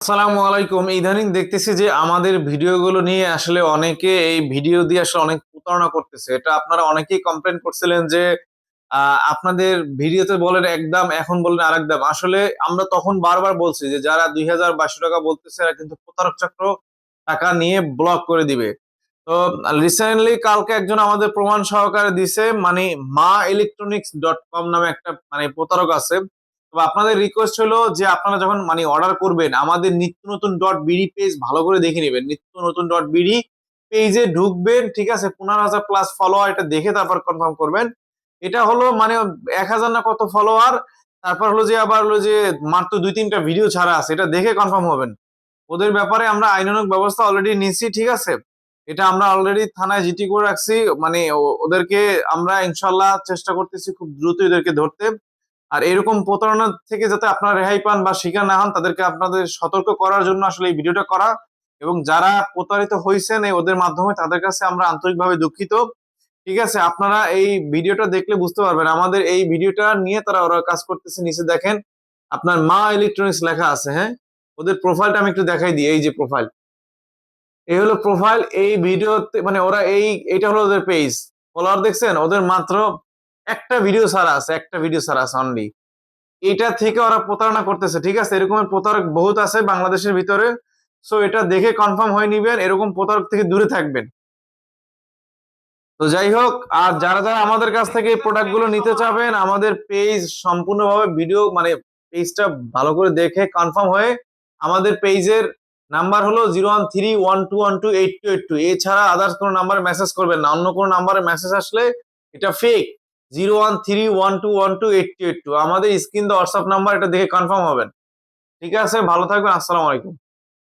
আসসালামু আলাইকুম। ইদানিং দেখতেছি যে আমাদের ভিডিওগুলো নিয়ে আসলে অনেকে এই ভিডিও দিয়ে আসলে অনেক প্রতারণা করতেছে। এটা আপনারা অনেকেই কমপ্লেইন করছিলেন যে আপনাদের ভিডিওতে বলেন এক দাম, এখন বলেন আরেক দাম। আসলে আমরা তখন বারবার বলছি যে যারা ২,২২০ টাকা বলতেছে এরা কিন্তু প্রতারক চক্র, টাকা নিয়ে ব্লক করে দিবে। তো রিসেন্টলি কালকে একজন আমাদের প্রমাণ সহকারে দিছে, মানে মা ইলেকট্রনিক্স ডট কম নামে একটা মানে প্রতারক আছে। তো আপনাদের রিকোয়েস্ট হলো যে আপনারা যখন মানে অর্ডার করবেন আমাদের নিত্য নতুন ডট বিডি পেজ ভালো করে দেখে নেবেন। নিত্য নতুন ডট বিডি পেজে ঢুকবেন, ঠিক আছে? 15,000 প্লাস ফলোয়ার, এটা দেখে তারপর কনফার্ম করবেন। এটা হলো মানে 1,000 না কত ফলোয়ার, তারপর হলো যে আবার হলো যে মাত্র ২-৩টা ভিডিও ছাড়া আছে, এটা দেখে কনফার্ম হবেন। ওদের ব্যাপারে আমরা আইনানুগ ব্যবস্থা অলরেডি নিছি, ঠিক আছে? এটা আমরা অলরেডি থানায় জিডি করে রাখছি। মানে ওদেরকে আমরা ইনশাল্লাহ চেষ্টা করতেছি খুব দ্রুত এদেরকে ধরতে। আর এরকম প্রতারণা থেকে যাতে আপনারা রেহাই পান বা শিকার না হন, তাদেরকে আপনাদের সতর্ক করার জন্য আসলে এই ভিডিওটা করা। এবং যারা প্রতারিত হয়েছেন এই ওদের মাধ্যমে, তাদের কাছে আমরা আন্তরিকভাবে দুঃখিত। ঠিক আছে? আপনারা এই ভিডিওটা দেখলে বুঝতে পারবেন আমাদের এই ভিডিওটা নিয়ে ওরা কাজ করতেছে। নিচে দেখেন আপনার মা ইলেকট্রনিক্স লেখা আছে, হ্যাঁ? ওদের প্রোফাইলটা আমি একটু দেখাই দিই। এই যে প্রোফাইল, এই হলো প্রোফাইল। এই ভিডিওতে মানে ওরা এইটা হলো ওদের পেজ। ফলোয়ার দেখছেন? ওদের মাত্র একটা ভিডিও ছাড়া আছে, একটা ভিডিও ছাড়া আছে অনলি। এটা থেকে ওরা প্রতারণা করতেছে, ঠিক আছে? এরকমের প্রতারক বহুত আছে বাংলাদেশের ভিতরে। সো এটা দেখে কনফার্ম হয়ে নিবেন, এরকম প্রতারক থেকে দূরে থাকবেন। তো যাই হোক, আর যারা আমাদের কাছ থেকে এই প্রোডাক্ট গুলো নিতে চাবেন, আমাদের পেজ সম্পূর্ণভাবে ভিডিও মানে পেজটা ভালো করে দেখে কনফার্ম হয়ে, আমাদের পেজের নাম্বার হলো 0131212822। এছাড়া আদার্স কোনো নাম্বারে মেসেজ করবেন না। অন্য কোনো নাম্বারে মেসেজ আসলে এটা ফেক। 0131212822 আমাদের স্ক্রিন দা হোয়াটসঅ্যাপ নাম্বার, এটা দেখে কনফার্ম হবেন। ঠিক আছে? ভালো থাকবেন। আসসালামু আলাইকুম।